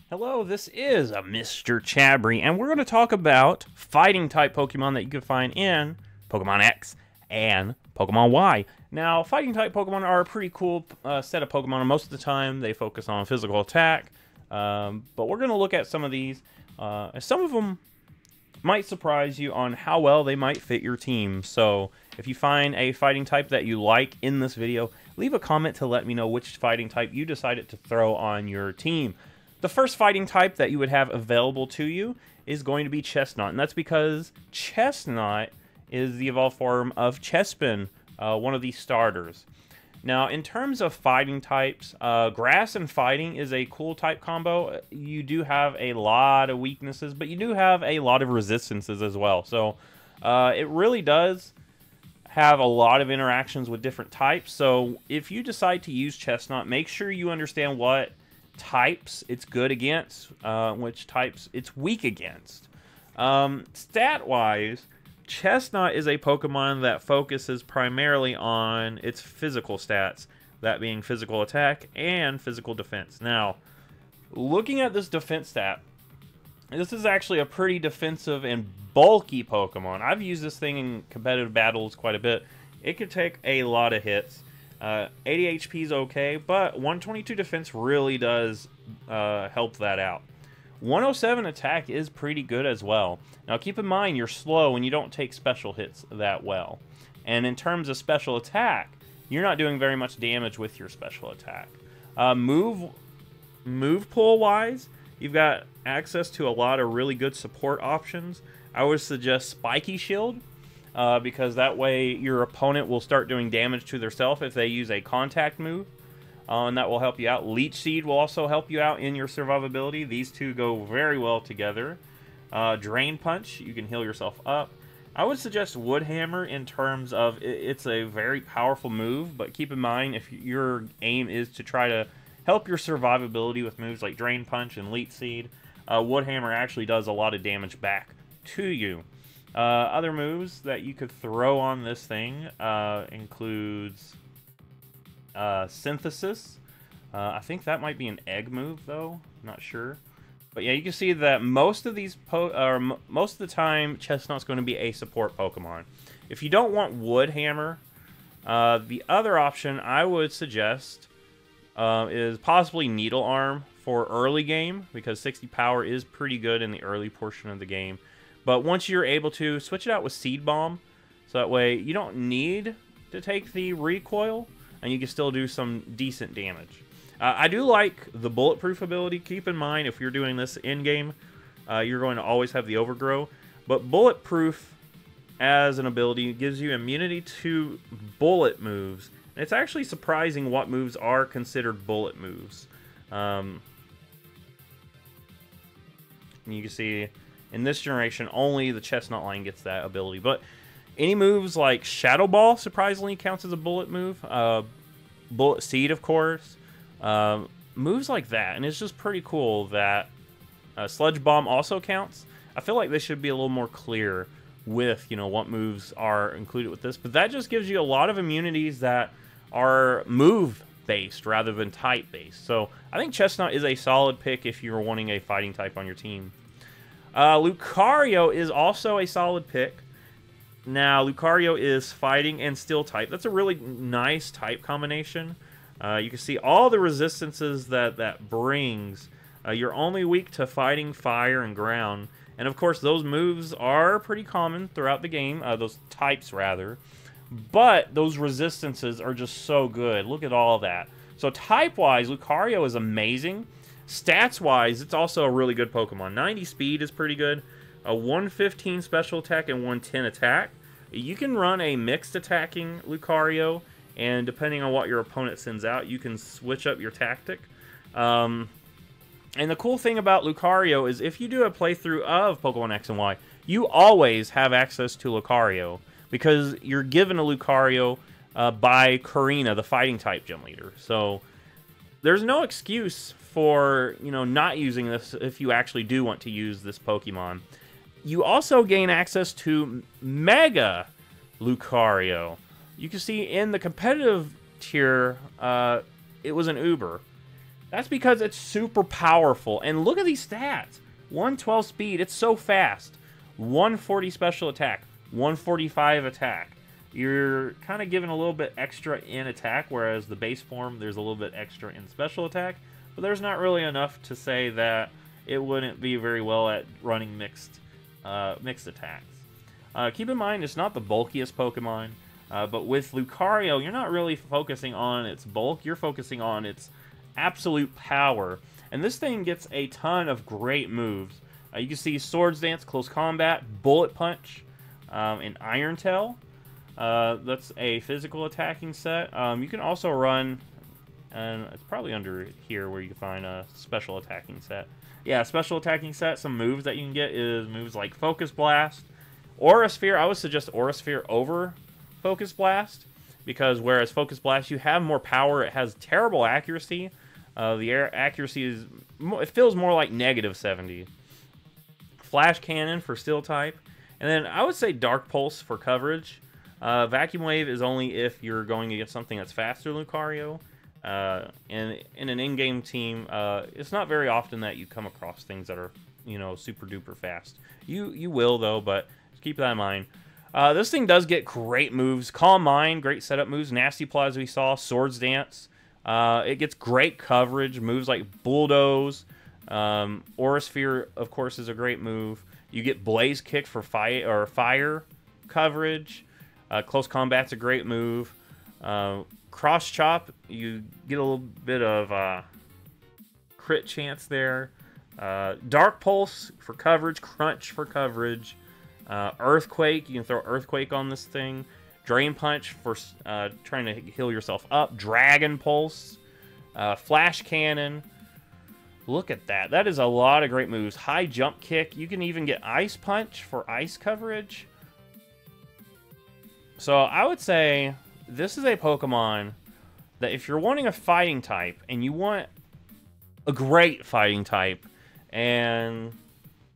Hello, this is a MrChabry, and we're going to talk about fighting type Pokemon that you can find in Pokemon X and Pokemon Y. Now, fighting type Pokemon are a pretty cool set of Pokemon, and most of the time they focus on physical attack. But we're going to look at some of these. Some of them might surprise you on how well they might fit your team. So, if you find a fighting type that you like in this video, leave a comment to let me know which fighting type you decided to throw on your team. The first fighting type that you would have available to you is going to be Chestnut, and that's because Chestnut is the evolved form of Chespin, one of the starters. Now, in terms of fighting types, Grass and Fighting is a cool type combo. You do have a lot of weaknesses, but you do have a lot of resistances as well. So, it really does have a lot of interactions with different types. So, if you decide to use Chestnut, make sure you understand what types it's good against, which types it's weak against. Stat-wise, Chestnut is a Pokemon that focuses primarily on its physical stats, that being physical attack and physical defense. Now, looking at this defense stat, this is actually a pretty defensive and bulky Pokemon. I've used this thing in competitive battles quite a bit. It could take a lot of hits. 80 HP is okay, but 122 defense really does help that out. 107 attack is pretty good as well. Now keep in mind you're slow and you don't take special hits that well. And in terms of special attack, you're not doing very much damage with your special attack. Move pool wise, you've got access to a lot of really good support options. I would suggest Spiky Shield, because that way your opponent will start doing damage to themselves if they use a contact move, and that will help you out. Leech Seed will also help you out in your survivability. These two go very well together. Drain Punch, you can heal yourself up. I would suggest Wood Hammer in terms of it's a very powerful move, but keep in mind if your aim is to try to help your survivability with moves like Drain Punch and Leech Seed, Wood Hammer actually does a lot of damage back to you. Other moves that you could throw on this thing includes Synthesis. I think that might be an egg move, though. Not sure. But yeah, you can see that most of these most of the time, Chestnut's going to be a support Pokemon. If you don't want Wood Hammer, the other option I would suggest is possibly Needle Arm for early game, because 60 power is pretty good in the early portion of the game. But once you're able to, switch it out with Seed Bomb, so that way you don't need to take the recoil, and you can still do some decent damage. I do like the Bulletproof ability. Keep in mind, if you're doing this in-game, you're going to always have the Overgrow. But Bulletproof, as an ability, gives you immunity to bullet moves. And it's actually surprising what moves are considered bullet moves. And you can see in this generation, only the Chestnut line gets that ability. But any moves like Shadow Ball, surprisingly, counts as a bullet move. Bullet Seed, of course. Moves like that. And it's just pretty cool that Sludge Bomb also counts. I feel like they should be a little more clear with, you know, what moves are included with this. But that just gives you a lot of immunities that are move-based rather than type-based. So I think Chestnut is a solid pick if you're wanting a fighting type on your team. Lucario is also a solid pick. Now, Lucario is fighting and steel type. That's a really nice type combination. You can see all the resistances that brings. You're only weak to fighting, fire, and ground. And of course, those moves are pretty common throughout the game. Those types, rather. But those resistances are just so good. Look at all that. So type-wise, Lucario is amazing. Stats-wise, it's also a really good Pokemon. 90 speed is pretty good. A 115 special attack and 110 attack. You can run a mixed attacking Lucario, and depending on what your opponent sends out, you can switch up your tactic. And the cool thing about Lucario is if you do a playthrough of Pokemon X and Y, you always have access to Lucario, because you're given a Lucario by Karina, the fighting type gym leader. So there's no excuse for, you know, not using this if you actually do want to use this Pokemon. You also gain access to Mega Lucario. You can see in the competitive tier, it was an Uber. That's because it's super powerful. And look at these stats. 112 speed, it's so fast. 140 special attack, 145 attack. You're kind of given a little bit extra in attack, whereas the base form, there's a little bit extra in special attack. But there's not really enough to say that it wouldn't be very well at running mixed attacks. Keep in mind, it's not the bulkiest Pokemon, but with Lucario, you're not really focusing on its bulk, you're focusing on its absolute power. And this thing gets a ton of great moves. You can see Swords Dance, Close Combat, Bullet Punch, and Iron Tail. That's a physical attacking set. You can also run, and it's probably under here where you can find a special attacking set. Yeah, special attacking set, some moves that you can get is moves like Focus Blast. Aura Sphere, I would suggest Aura Sphere over Focus Blast, because whereas Focus Blast, you have more power, it has terrible accuracy. The accuracy is, it feels more like -70. Flash Cannon for Steel type. And then I would say Dark Pulse for coverage. Vacuum Wave is only if you're going against something that's faster than Lucario. And in an in-game team, it's not very often that you come across things that are, you know, super duper fast. You will though, but keep that in mind. This thing does get great moves. Calm Mind, great setup moves. Nasty Plot, as we saw. Swords Dance. It gets great coverage. Moves like Bulldoze. Aura Sphere, of course, is a great move. You get Blaze Kick for fire coverage. Close Combat's a great move. Cross Chop, you get a little bit of crit chance there. Dark Pulse for coverage. Crunch for coverage. Earthquake, you can throw Earthquake on this thing. Drain Punch for trying to heal yourself up. Dragon Pulse. Flash Cannon. Look at that. That is a lot of great moves. High Jump Kick. You can even get Ice Punch for ice coverage. So I would say this is a Pokemon that if you're wanting a fighting type and you want a great fighting type and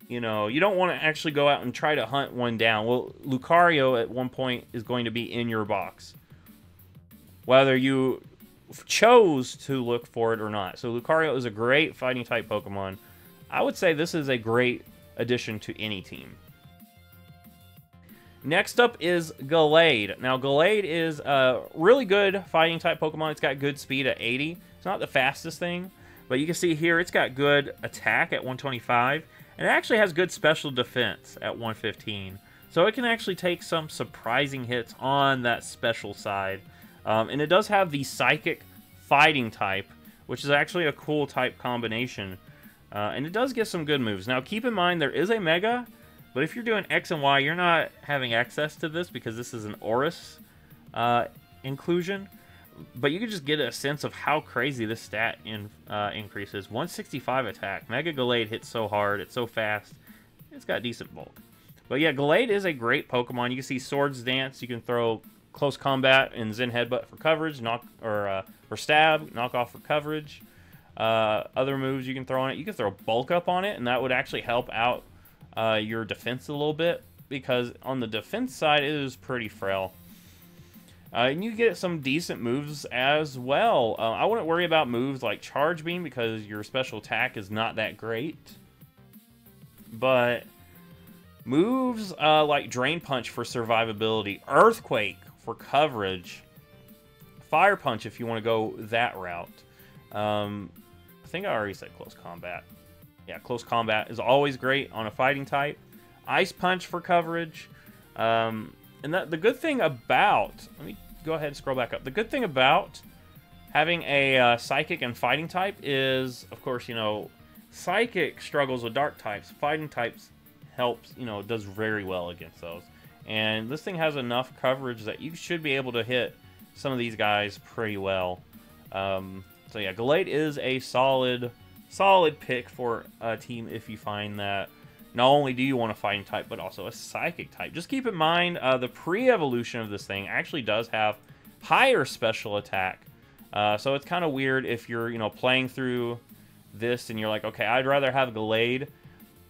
you know, you don't want to actually go out and try to hunt one down. Well, Lucario at one point is going to be in your box, whether you chose to look for it or not. So Lucario is a great fighting type Pokemon. I would say this is a great addition to any team. Next up is Gallade. Now Gallade is a really good fighting type Pokemon. It's got good speed at 80. It's not the fastest thing, but you can see here it's got good attack at 125. And it actually has good special defense at 115. So it can actually take some surprising hits on that special side. And it does have the Psychic Fighting type, which is actually a cool type combination. And it does get some good moves. Now keep in mind there is a Mega, but if you're doing X and Y, you're not having access to this because this is an Oris inclusion. But you can just get a sense of how crazy this stat increases. 165 attack. Mega Gallade hits so hard. It's so fast. It's got decent bulk. But yeah, Gallade is a great Pokemon. You can see Swords Dance. You can throw Close Combat and Zen Headbutt for coverage. Or Stab. Knock Off for coverage. Other moves you can throw on it. You can throw Bulk Up on it, and that would actually help out your defense a little bit. Because on the defense side, it is pretty frail. And you get some decent moves as well. I wouldn't worry about moves like Charge Beam because your special attack is not that great. But moves like Drain Punch for survivability, Earthquake for coverage, Fire Punch if you want to go that route. I think I already said Close Combat. Yeah, Close Combat is always great on a fighting type. Ice Punch for coverage. And the good thing about... Let me go ahead and scroll back up. The good thing about having a Psychic and Fighting type is, of course, you know, Psychic struggles with Dark types. Fighting types helps, you know, does very well against those. And this thing has enough coverage that you should be able to hit some of these guys pretty well. So yeah, Gallade is a solid pick for a team if you find that not only do you want a fighting type, but also a psychic type. Just keep in mind, the pre-evolution of this thing actually does have higher special attack. So it's kind of weird if you're, you know, playing through this and you're like, okay, I'd rather have Gallade.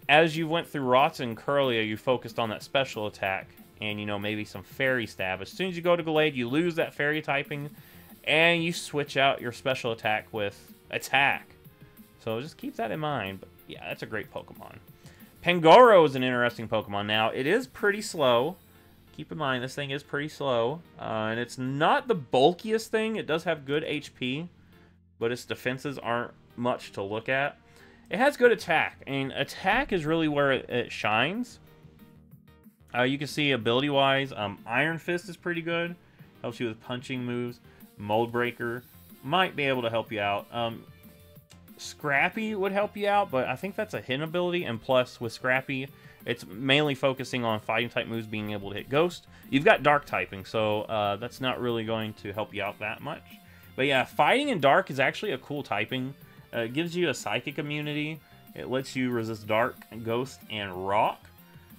As you went through Rotts and Curlia, you focused on that special attack and, you know, maybe some Fairy Stab. As soon as you go to Gallade, you lose that Fairy typing and you switch out your special attack with Attack. So just keep that in mind. But yeah, that's a great Pokemon. Pangoro is an interesting Pokemon. Now, it is pretty slow. Keep in mind, this thing is pretty slow. And it's not the bulkiest thing. It does have good HP, but its defenses aren't much to look at. It has good attack. I mean, attack is really where it shines. You can see ability-wise, Iron Fist is pretty good. Helps you with punching moves. Mold Breaker might be able to help you out. Scrappy would help you out, but I think that's a hidden ability. And plus, with Scrappy, it's mainly focusing on fighting-type moves, being able to hit Ghost. You've got Dark typing, so that's not really going to help you out that much. But yeah, Fighting and Dark is actually a cool typing. It gives you a Psychic immunity. It lets you resist Dark, Ghost, and Rock.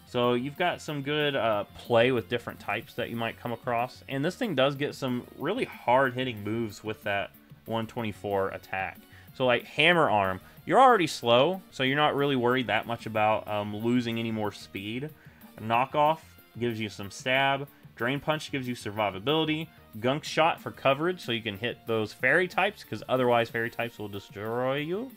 So you've got some good play with different types that you might come across. And this thing does get some really hard-hitting moves with that 124 attack. So like Hammer Arm, you're already slow, so you're not really worried that much about losing any more speed. Knockoff gives you some stab. Drain Punch gives you survivability. Gunk Shot for coverage, so you can hit those fairy types, because otherwise fairy types will destroy you.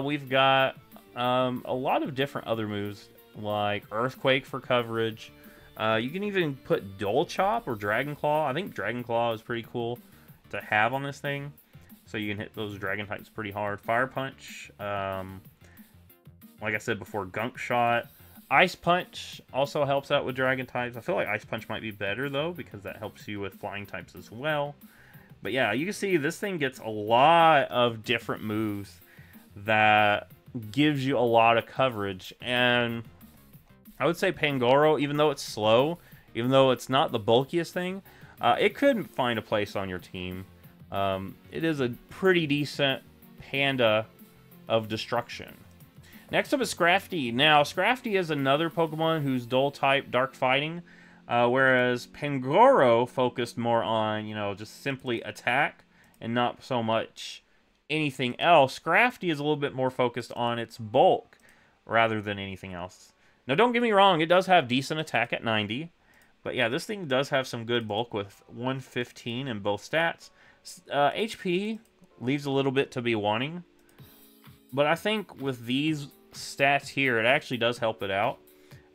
We've got a lot of different other moves, like Earthquake for coverage. You can even put Dual Chop or Dragon Claw. I think Dragon Claw is pretty cool to have on this thing, so you can hit those dragon types pretty hard. Fire Punch, like I said before, Gunk Shot. Ice Punch also helps out with dragon types. I feel like Ice Punch might be better, though, because that helps you with flying types as well. But yeah, you can see this thing gets a lot of different moves that gives you a lot of coverage. And I would say Pangoro, even though it's slow, even though it's not the bulkiest thing, it could find a place on your team. It is a pretty decent panda of destruction. Next up is Scrafty. Now, Scrafty is another Pokemon who's Dull type, Dark Fighting, whereas Pangoro focused more on, you know, just simply attack and not so much anything else. Scrafty is a little bit more focused on its bulk rather than anything else. Now, don't get me wrong, it does have decent attack at 90, but yeah, this thing does have some good bulk with 115 in both stats. HP leaves a little bit to be wanting, but I think with these stats here, it actually does help it out.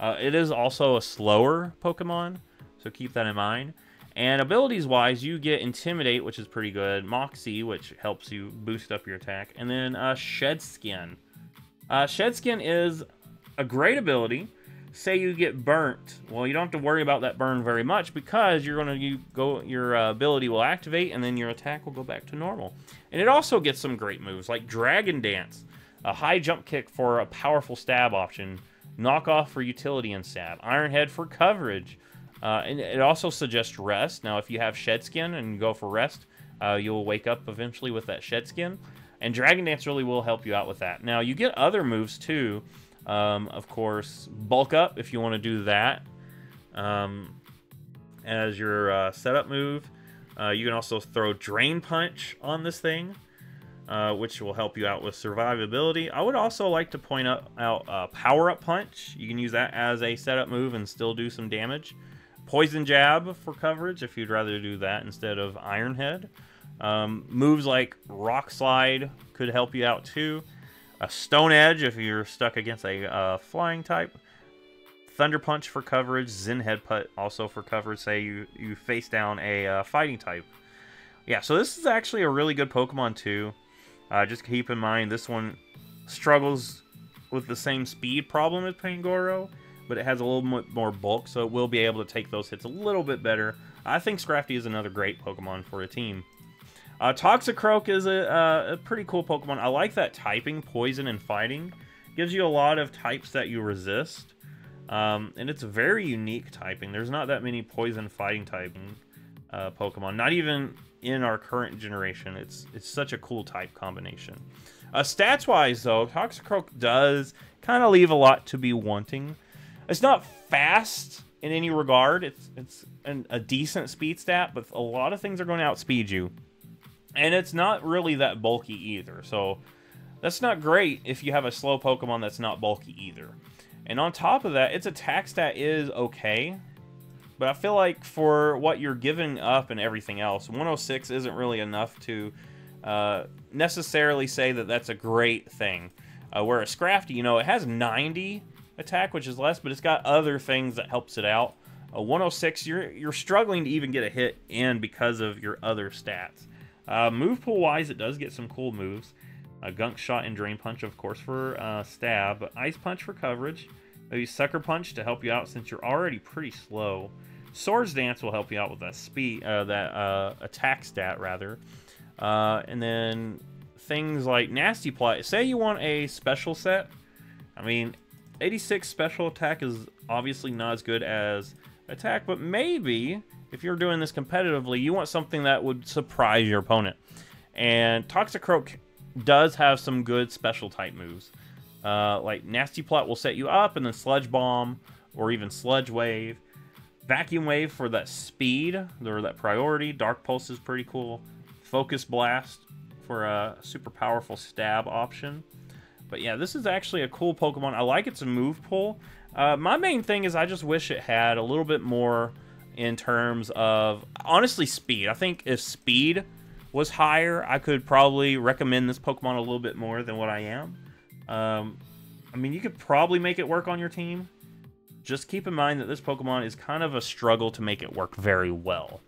It is also a slower Pokemon, so keep that in mind. And abilities-wise, you get Intimidate, which is pretty good, Moxie, which helps you boost up your attack, and then Shed Skin. Shed Skin is a great ability. Say you get burnt, well, you don't have to worry about that burn very much, because your ability will activate, and then your attack will go back to normal. And it also gets some great moves, like Dragon Dance, a high jump kick for a powerful stab option, Knockoff for utility and stab, Iron Head for coverage, and it also suggests rest. Now, if you have Shed Skin and go for rest, you'll wake up eventually with that Shed Skin, and Dragon Dance really will help you out with that. Now, you get other moves too. Of course, Bulk Up if you want to do that as your setup move. You can also throw Drain Punch on this thing, which will help you out with survivability. I would also like to point out Power Up Punch. You can use that as a setup move and still do some damage. Poison Jab for coverage if you'd rather do that instead of Iron Head. Moves like Rock Slide could help you out too. A Stone Edge if you're stuck against a flying type. Thunder Punch for coverage. Zen Headbutt also for coverage. Say you face down a fighting type. Yeah, so this is actually a really good Pokemon too. Just keep in mind this one struggles with the same speed problem as Pangoro, but it has a little bit more bulk, so it will be able to take those hits a little bit better. I think Scrafty is another great Pokemon for a team. Toxicroak is a pretty cool Pokemon. I like that typing, Poison and Fighting. Gives you a lot of types that you resist. And it's a very unique typing. There's not that many Poison Fighting typing Pokemon. Not even in our current generation. It's such a cool type combination. Stats-wise, though, Toxicroak does kind of leave a lot to be wanting. It's not fast in any regard. It's a decent speed stat, but a lot of things are going to outspeed you. And it's not really that bulky either, so that's not great if you have a slow Pokemon that's not bulky either. And on top of that, its attack stat is okay, but I feel like for what you're giving up and everything else, 106 isn't really enough to necessarily say that that's a great thing. Where a Scrafty, you know, it has 90 attack, which is less, but it's got other things that helps it out. A 106, you're struggling to even get a hit in because of your other stats. Move pool wise, it does get some cool moves. Gunk Shot and Drain Punch, of course, for stab, but Ice Punch for coverage. Maybe Sucker Punch to help you out since you're already pretty slow. Swords Dance will help you out with that speed, attack stat rather. And then things like Nasty Plot. Say you want a special set. I mean, 86 special attack is obviously not as good as attack, but maybe if you're doing this competitively, you want something that would surprise your opponent. And Toxicroak does have some good special type moves. Like Nasty Plot will set you up, and then Sludge Bomb or even Sludge Wave. Vacuum Wave for that speed or that priority. Dark Pulse is pretty cool. Focus Blast for a super powerful stab option. But yeah, this is actually a cool Pokemon. I like its move pool. My main thing is I just wish it had a little bit more in terms of, honestly, speed. I think if speed was higher, I could probably recommend this Pokemon a little bit more than what I am. I mean, you could probably make it work on your team. Just keep in mind that this Pokemon is kind of a struggle to make it work very well.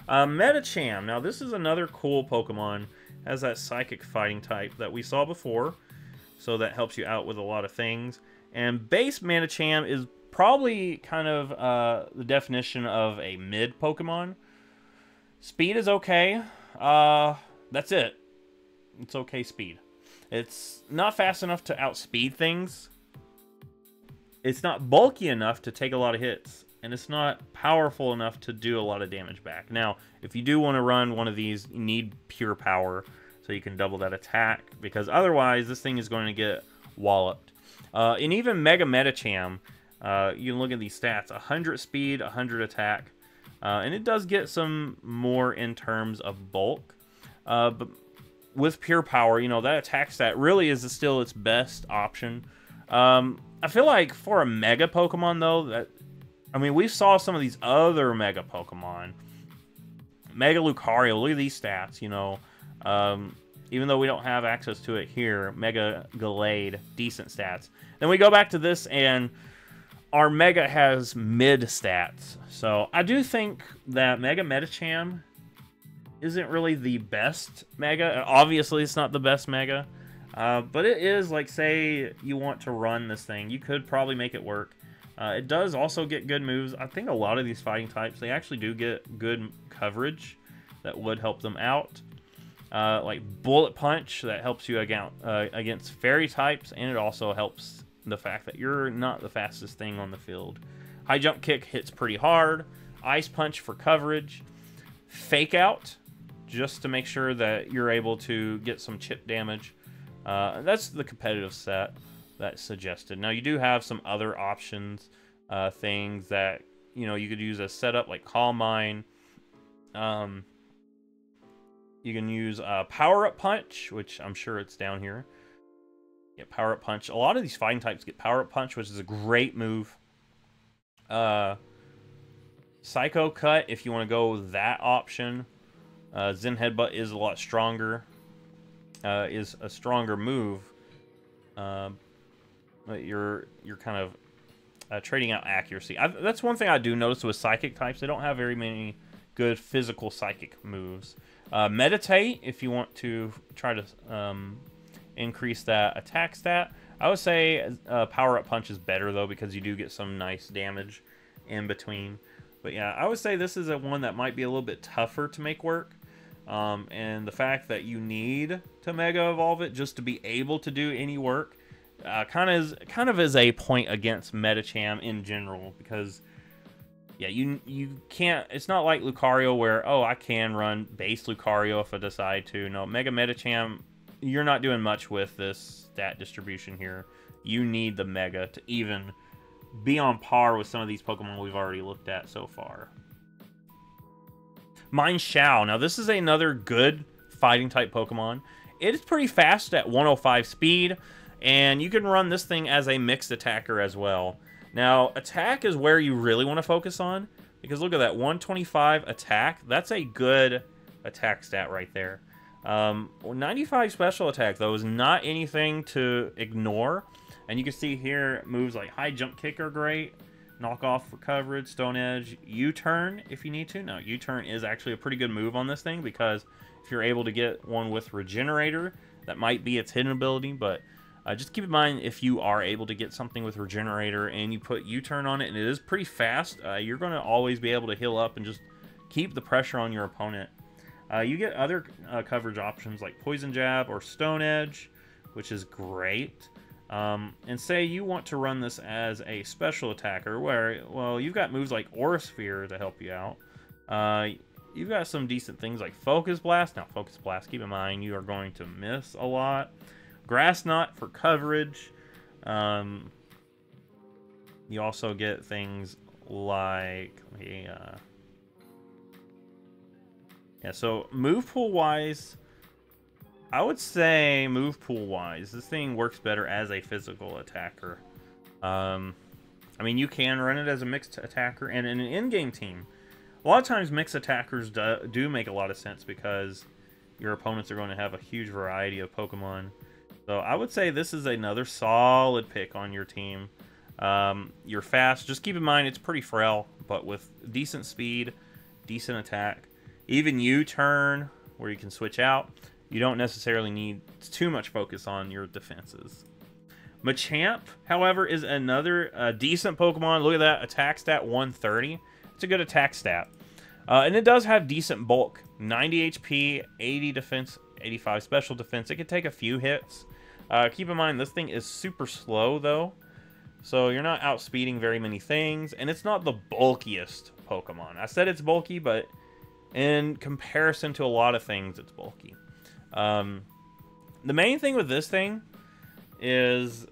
Medicham. Now, this is another cool Pokemon. Has that Psychic Fighting type that we saw before. So that helps you out with a lot of things. And base Medicham is probably kind of the definition of a mid Pokemon. Speed is okay. That's it. It's okay speed. It's not fast enough to outspeed things. It's not bulky enough to take a lot of hits. And it's not powerful enough to do a lot of damage back. Now, if you do want to run one of these, you need pure power so you can double that attack. Because otherwise, this thing is going to get walloped. And even Mega Medicham, you can look at these stats. 100 speed, 100 attack. And it does get some more in terms of bulk. But with pure power, you know, that attack stat really is still its best option. I feel like for a Mega Pokemon, though, I mean, we saw some of these other Mega Pokemon. Mega Lucario, look at these stats, you know. Even though we don't have access to it here, Mega Gallade, decent stats. Then we go back to this, and our Mega has mid stats. So I do think that Mega Medicham isn't really the best Mega. Obviously, it's not the best Mega. But it is, like, say you want to run this thing, you could probably make it work. It does also get good moves. I think a lot of these fighting types, they actually do get good coverage that would help them out. Like Bullet Punch, that helps you against fairy types, and it also helps the fact that you're not the fastest thing on the field. High Jump Kick hits pretty hard. Ice Punch for coverage. Fake Out, just to make sure that you're able to get some chip damage. That's the competitive set that's suggested. Now, you do have some other options, things that, you know, you could use as setup, like Calm Mind. You can use Power Up Punch, which I'm sure it's down here. Yeah, Power Up Punch. A lot of these fighting types get Power Up Punch, which is a great move. Psycho Cut, if you want to go with that option. Zen Headbutt is a lot stronger. Is a stronger move. But you're kind of trading out accuracy. That's one thing I do notice with psychic types. They don't have very many good physical psychic moves. Meditate, if you want to try to increase that attack stat. I would say Power Up Punch is better, though, because you do get some nice damage in between. But yeah, I would say this is one that might be a little bit tougher to make work. And the fact that you need to Mega Evolve it just to be able to do any work kind of is a point against Medicham in general, because yeah, you can't. It's not like Lucario where, oh, I can run base Lucario if I decide to. No, Mega Medicham, you're not doing much with this stat distribution here. You need the Mega to even be on par with some of these Pokemon we've already looked at so far. Mienshao. Now, this is another good fighting type Pokemon. It is pretty fast at 105 speed, and you can run this thing as a mixed attacker as well. Now, attack is where you really want to focus on, because look at that, 125 attack. That's a good attack stat right there. 95 special attack, though, is not anything to ignore. And you can see here, moves like high jump kick are great. Knock off for coverage, stone edge, U-turn if you need to. Now, U-turn is actually a pretty good move on this thing, because if you're able to get one with regenerator, that might be its hidden ability, but just keep in mind, if you are able to get something with regenerator and you put U-turn on it and it is pretty fast, you're going to always be able to heal up and just keep the pressure on your opponent. You get other coverage options like poison jab or stone edge, which is great. And say you want to run this as a special attacker, where, well, you've got moves like Aura Sphere to help you out. You've got some decent things like Focus Blast. Now, Focus Blast, keep in mind, you are going to miss a lot. Grass Knot for coverage. You also get things like... yeah, so move pool wise, I would say move pool wise, this thing works better as a physical attacker. I mean, you can run it as a mixed attacker, and in an in-game team, a lot of times mixed attackers do make a lot of sense, because your opponents are going to have a huge variety of Pokemon. So I would say this is another solid pick on your team. You're fast. Just keep in mind it's pretty frail, but with decent speed, decent attack, even U-turn where you can switch out, you don't necessarily need too much focus on your defenses. Machamp, however, is another decent Pokemon. Look at that, attack stat 130. It's a good attack stat. And it does have decent bulk. 90 HP, 80 defense, 85 special defense. It can take a few hits. Keep in mind, this thing is super slow, though. So you're not outspeeding very many things. And it's not the bulkiest Pokemon. I said it's bulky, but in comparison to a lot of things, it's bulky. The main thing with this thing is,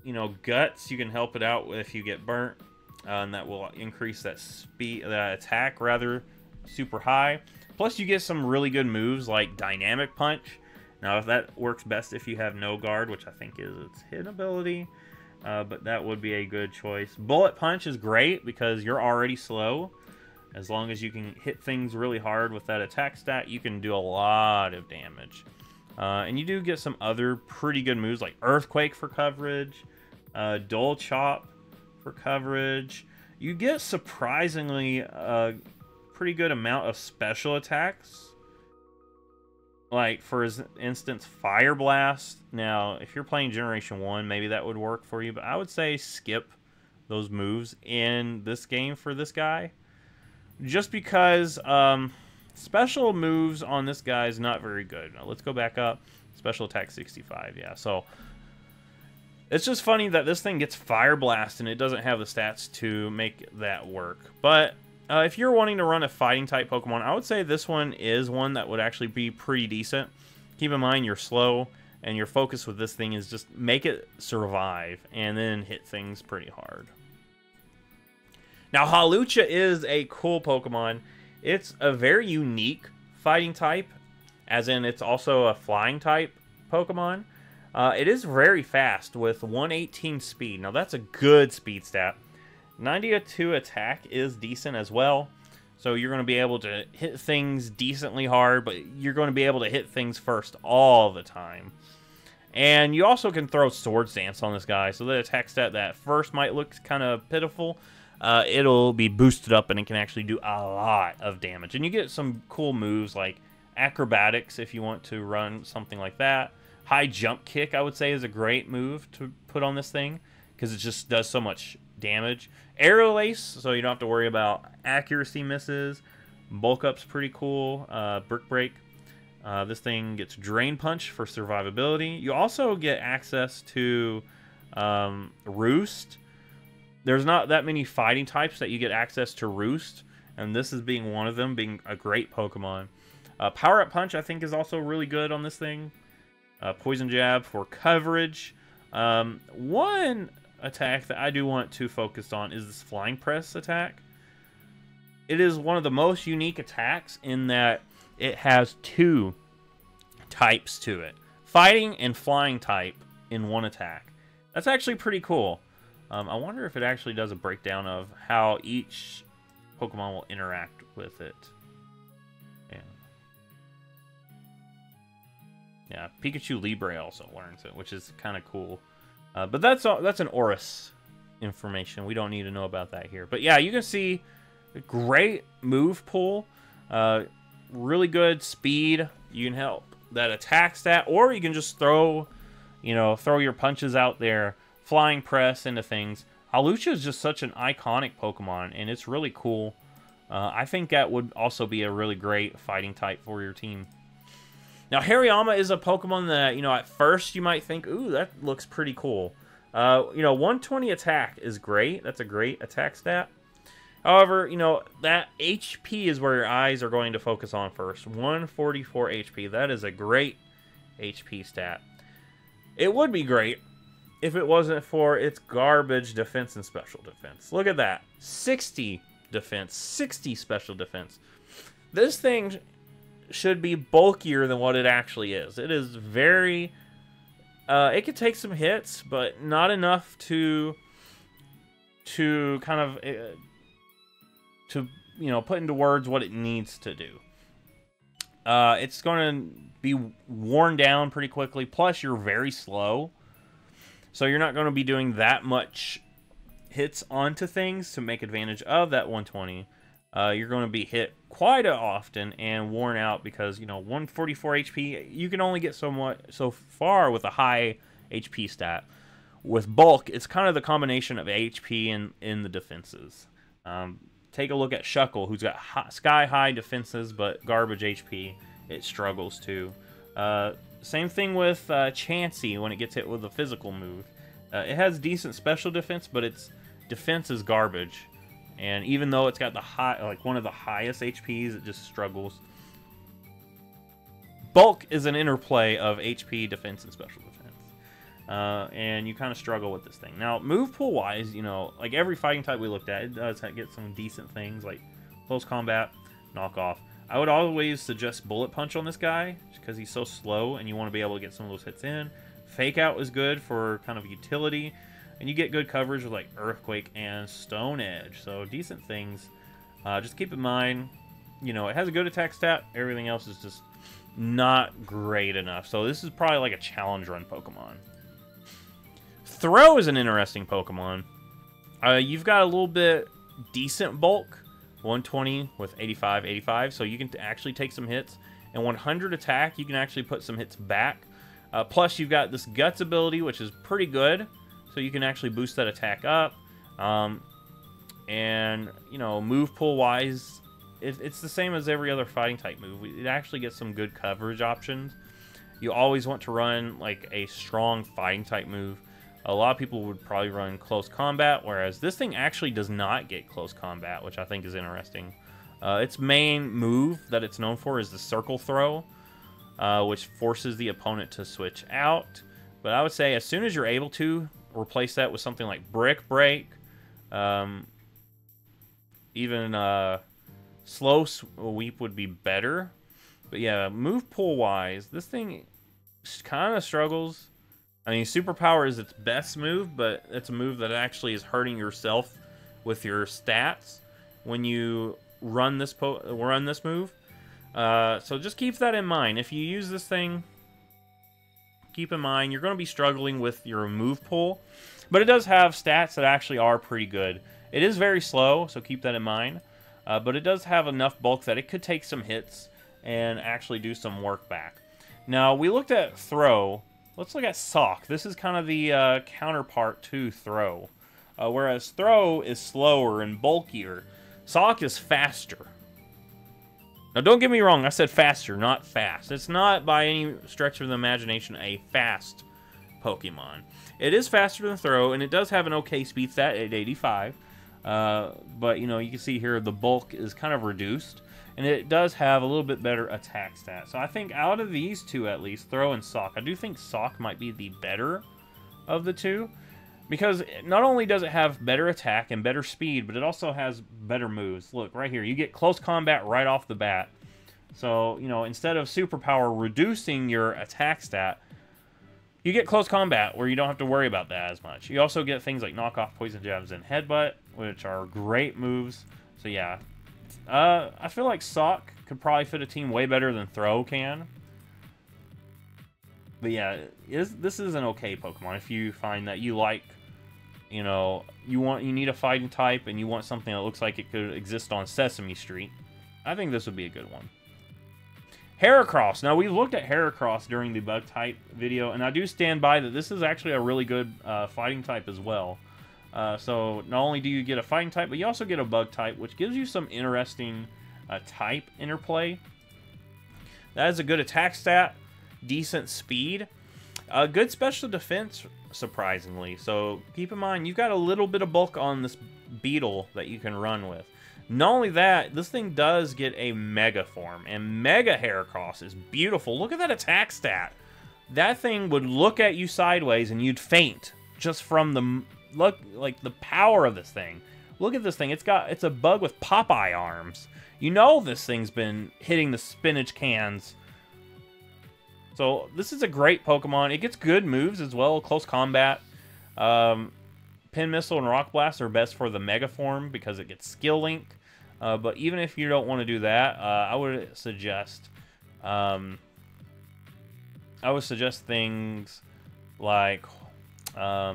you know, Guts. You can help it out if you get burnt. And that will increase that speed, that attack, rather, super high. Plus, you get some really good moves like Dynamic Punch. Now, if that works best if you have no guard, which I think is its hidden ability, but that would be a good choice. Bullet Punch is great because you're already slow. As long as you can hit things really hard with that attack stat, you can do a lot of damage. And you do get some other pretty good moves like Earthquake for coverage, Dull Chop for coverage. You get surprisingly a pretty good amount of special attacks. Like, for instance, Fire Blast. Now, if you're playing Generation 1, maybe that would work for you, but I would say skip those moves in this game for this guy. Just because special moves on this guy is not very good. Now, let's go back up. Special attack 65, yeah. So, it's just funny that this thing gets Fire Blast and it doesn't have the stats to make that work. But if you're wanting to run a fighting type Pokemon, I would say this one is one that would actually be pretty decent. Keep in mind you're slow, and your focus with this thing is just make it survive and then hit things pretty hard. Now, Hawlucha is a cool Pokemon. It's a very unique fighting type, as in it's also a flying type Pokemon. It is very fast with 118 speed. Now, that's a good speed stat. 92 attack is decent as well. So you're going to be able to hit things decently hard, but you're going to be able to hit things first all the time. And you also can throw Swords Dance on this guy. So the attack stat that first might look kind of pitiful, it'll be boosted up and it can actually do a lot of damage. And you get some cool moves like Acrobatics if you want to run something like that. High Jump Kick, I would say, is a great move to put on this thing because it just does so much damage. Aerial Ace, so you don't have to worry about accuracy misses. Bulk Up's pretty cool. Brick Break. This thing gets Drain Punch for survivability. You also get access to Roost. There's not that many fighting types that you get access to Roost, and this is being one of them, being a great Pokemon. Power Up Punch, I think, is also really good on this thing. Poison Jab for coverage. One attack that I do want to focus on is this Flying Press attack. It is one of the most unique attacks in that it has two types to it. Fighting and flying type in one attack. That's actually pretty cool. I wonder if it actually does a breakdown of how each Pokemon will interact with it. Yeah. Yeah, Pikachu Libre also learns it, which is kind of cool. But that's an Oris information. We don't need to know about that here. But yeah, you can see great move pool, really good speed. You can help that attack stat, or you can just throw your punches out there, flying press into things. Hawlucha is just such an iconic Pokemon, and it's really cool. I think that would also be a really great fighting type for your team. Now, Hariyama is a Pokemon that, at first you might think, ooh, that looks pretty cool. 120 attack is great. That's a great attack stat. However, that HP is where your eyes are going to focus on first. 144 HP. That is a great HP stat. It would be great if it wasn't for its garbage defense and special defense. Look at that. 60 defense, 60 special defense. This thing should be bulkier than what it actually is. It is very... it could take some hits, but not enough to kind of... put into words what it needs to do. It's going to be worn down pretty quickly. Plus, you're very slow. So you're not going to be doing that much hits onto things to make advantage of that 120. You're going to be hit quite often and worn out because, 144 HP, you can only get so far with a high HP stat. With bulk, it's kind of the combination of HP and in the defenses. Take a look at Shuckle, who's got sky-high defenses but garbage HP. It struggles too. Same thing with Chansey when it gets hit with a physical move. It has decent special defense, but its defense is garbage. And even though it's got one of the highest HPs, it just struggles. Bulk is an interplay of HP, defense, and special defense. And you kind of struggle with this thing. Now, move pool wise, like every fighting type we looked at, it does get some decent things like close combat, knockoff. I would always suggest Bullet Punch on this guy because he's so slow and you want to be able to get some of those hits in. Fake Out is good for kind of utility. And you get good coverage with like Earthquake and Stone Edge. So decent things. Just keep in mind, it has a good attack stat. Everything else is just not great enough. So this is probably like a challenge run Pokemon. Throw is an interesting Pokemon. You've got a little bit decent bulk. 120 with 85. So you can actually take some hits. And 100 attack, you can actually put some hits back. Plus you've got this Guts ability, which is pretty good. So you can actually boost that attack up. And, move pool wise, it's the same as every other fighting type move. It actually gets some good coverage options. You always want to run like a strong fighting type move. A lot of people would probably run close combat, whereas this thing actually does not get close combat, which I think is interesting. Its main move that it's known for is the Circle Throw, which forces the opponent to switch out. But I would say as soon as you're able to, replace that with something like Brick Break. Even Slow Sweep would be better. But yeah, move pool wise, this thing kind of struggles. I mean, Superpower is its best move, but it's a move that actually is hurting yourself with your stats when you run this move. So just keep that in mind. If you use this thing, keep in mind you're going to be struggling with your move pool, but it does have stats that actually are pretty good. It is very slow, so keep that in mind. But it does have enough bulk that it could take some hits and actually do some work back. Now, we looked at Throw. Let's look at Sock. This is kind of the counterpart to Throw. Whereas Throw is slower and bulkier, Sock is faster. Now, don't get me wrong. I said faster, not fast. It's not, by any stretch of the imagination, a fast Pokemon. It is faster than Throw, and it does have an okay speed stat at 85. But, you can see here the bulk is kind of reduced. And it does have a little bit better attack stat. So I think out of these two, at least, Throw and Sock, I do think Sock might be the better of the two. Because not only does it have better attack and better speed, but it also has better moves. Look, right here, you get close combat right off the bat. So, instead of Superpower reducing your attack stat, you get close combat where you don't have to worry about that as much. You also get things like Knockoff, Poison Jabs, and Headbutt, which are great moves. So, yeah. I feel like Sock could probably fit a team way better than Throw can. But yeah, this is an okay Pokemon if you find that you like, you know, you need a fighting type and you want something that looks like it could exist on Sesame Street. I think this would be a good one. Heracross. Now, we looked at Heracross during the bug type video, and I do stand by that this is actually a really good fighting type as well. So not only do you get a fighting type, but you also get a bug type, which gives you some interesting type interplay. That is a good attack stat, decent speed, good special defense, surprisingly. So keep in mind, you've got a little bit of bulk on this beetle that you can run with. Not only that, this thing does get a Mega form, and Mega Heracross is beautiful. Look at that attack stat. That thing would look at you sideways and you'd faint just from the power of this thing. Look at this thing. It's a bug with Popeye arms. You know this thing's been hitting the spinach cans. So this is a great Pokemon. It gets good moves as well, close combat. Pin Missile and Rock Blast are best for the Mega form because it gets Skill Link. But even if you don't want to do that, I would suggest things like I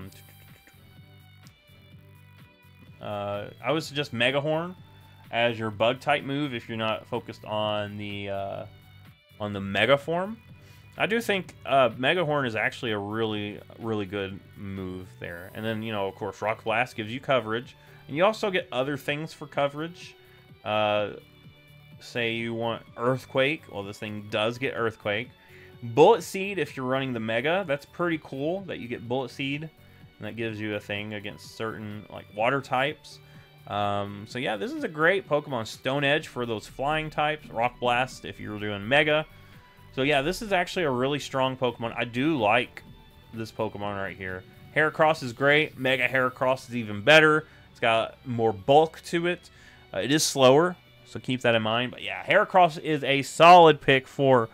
would suggest Mega Horn as your bug type move if you're not focused on the Mega form. I do think Mega Horn is actually a really good move there. And then, you know, of course, Rock Blast gives you coverage, and you also get other things for coverage. Say you want Earthquake. Well, this thing does get Earthquake. Bullet Seed, if you're running the Mega, that's pretty cool that you get Bullet Seed, and that gives you a thing against certain like water types. So yeah, this is a great Pokemon. Stone Edge for those flying types. Rock Blast if you're doing Mega. So yeah, this is actually a really strong Pokemon. I do like this Pokemon right here. Heracross is great. Mega Heracross is even better. It's got more bulk to it. It is slower, so keep that in mind. But yeah, Heracross is a solid pick for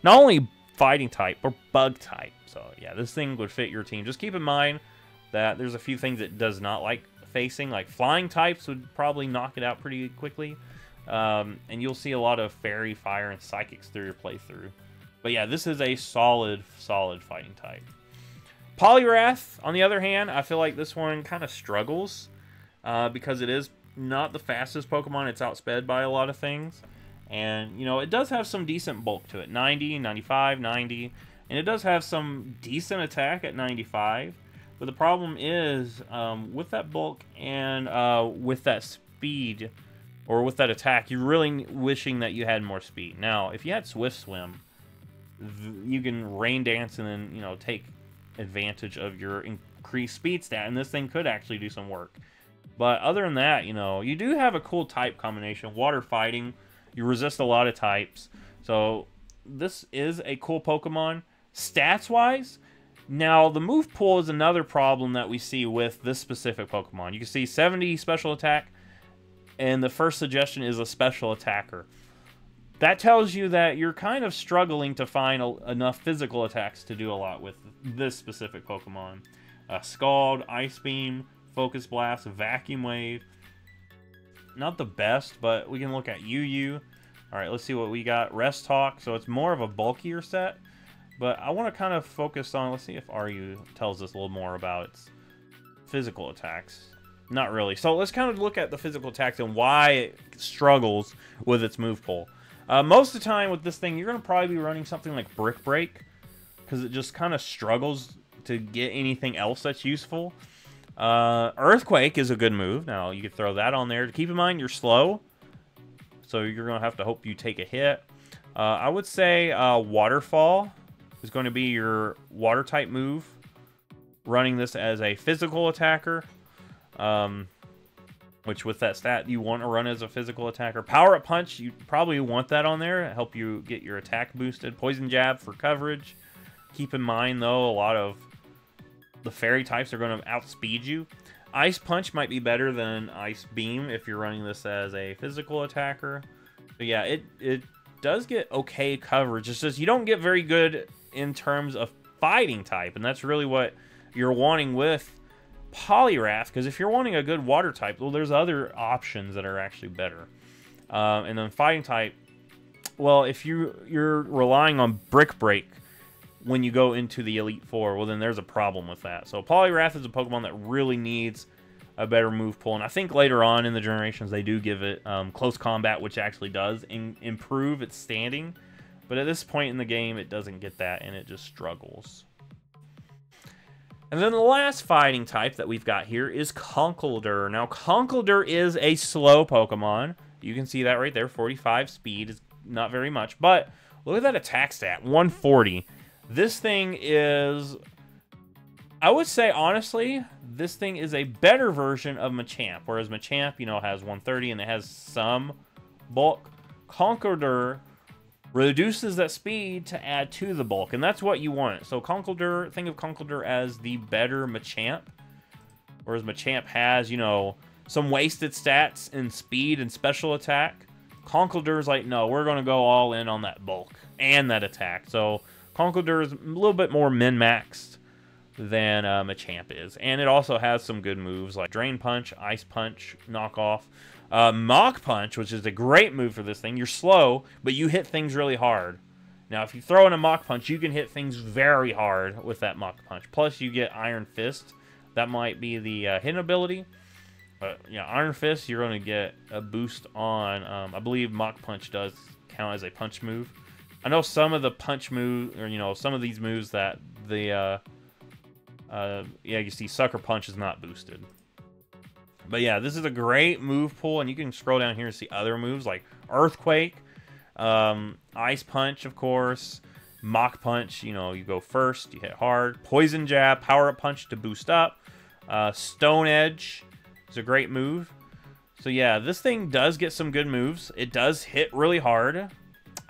not only fighting type, but bug type. So yeah, this thing would fit your team. Just keep in mind that there's a few things it does not like facing. Like flying types would probably knock it out pretty quickly. And you'll see a lot of Fairy, Fire, and Psychics through your playthrough. But yeah, this is a solid fighting type. Poliwrath, on the other hand, I feel like this one kind of struggles because it is not the fastest Pokemon. It's outsped by a lot of things. And, you know, it does have some decent bulk to it. 90, 95, 90. And it does have some decent attack at 95. But the problem is, with that bulk and with that speed, or with that attack, you're really wishing that you had more speed. Now, if you had Swift Swim, you can Rain Dance and then, you know, take advantage of your increased speed stat, and this thing could actually do some work. But other than that, you know, you do have a cool type combination. Water fighting, you resist a lot of types. So this is a cool Pokemon. Stats-wise, now the move pool is another problem that we see with this specific Pokemon. You can see 70 special attack, and the first suggestion is a special attacker. That tells you that you're kind of struggling to find enough physical attacks to do a lot with this specific Pokemon. Scald, Ice Beam, Focus Blast, Vacuum Wave. Not the best, but we can look at UU. Alright, let's see what we got. Rest Talk, so it's more of a bulkier set. But I want to kind of focus on, let's see if RU tells us a little more about its physical attacks. Not really. So let's kind of look at the physical attacks and why it struggles with its move pool. Most of the time with this thing, you're going to probably be running something like Brick Break, because it just kind of struggles to get anything else that's useful. Earthquake is a good move. Now, you could throw that on there. Keep in mind, you're slow, so you're going to have to hope you take a hit. I would say Waterfall is going to be your water-type move, running this as a physical attacker. Which with that stat, you want to run as a physical attacker. Power Up Punch, you probably want that on there. Help you get your attack boosted. Poison Jab for coverage. Keep in mind, though, a lot of the fairy types are going to outspeed you. Ice Punch might be better than Ice Beam if you're running this as a physical attacker. But yeah, it does get okay coverage. It's just you don't get very good in terms of fighting type. And that's really what you're wanting with Poliwrath, because if you're wanting a good water type, well, there's other options that are actually better. And then fighting type, well, if you're relying on Brick Break, when you go into the Elite Four, well, then there's a problem with that. So Poliwrath is a Pokemon that really needs a better move pool, and I think later on in the generations they do give it close combat, which actually does improve its standing. But at this point in the game, it doesn't get that, and it just struggles. And then the last fighting type that we've got here is Conkeldurr. Now, Conkeldurr is a slow Pokemon. You can see that right there. 45 speed is not very much, but look at that attack stat, 140. This thing is, I would say, honestly, this thing is a better version of Machamp. Whereas Machamp, you know, has 130 and it has some bulk. Conkeldurr reduces that speed to add to the bulk, and that's what you want. So Conkeldurr, think of Conkeldurr as the better Machamp, whereas Machamp has, you know, some wasted stats in speed and special attack. Conkeldurr's like, no, we're going to go all in on that bulk and that attack. So Conkeldurr is a little bit more min-maxed than Machamp is, and it also has some good moves like Drain Punch, Ice Punch, Knockoff. Mach Punch, which is a great move for this thing. You're slow, but you hit things really hard. Now, if you throw in a Mach Punch, you can hit things very hard with that Mach Punch. Plus, you get Iron Fist. That might be the hidden ability. But, yeah, Iron Fist, you're going to get a boost on, I believe Mach Punch does count as a punch move. I know some of the punch moves, or, you know, some of these moves that the, yeah, you see Sucker Punch is not boosted. But yeah, this is a great move pool, and you can scroll down here and see other moves like Earthquake, Ice Punch, of course, Mach Punch, you know, you go first, you hit hard, Poison Jab, Power Up Punch to boost up, Stone Edge is a great move. So yeah, this thing does get some good moves. It does hit really hard.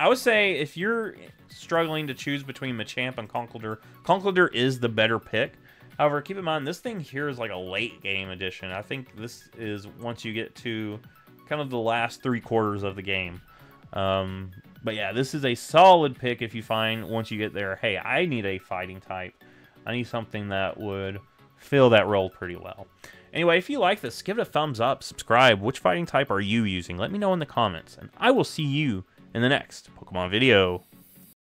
I would say if you're struggling to choose between Machamp and Conkeldurr, Conkeldurr is the better pick. However, keep in mind, this thing here is like a late game edition. I think this is once you get to kind of the last 3/4 of the game. But yeah, this is a solid pick if you find, once you get there, hey, I need a fighting type. I need something that would fill that role pretty well. Anyway, if you like this, give it a thumbs up, subscribe. Which fighting type are you using? Let me know in the comments, and I will see you in the next Pokemon video.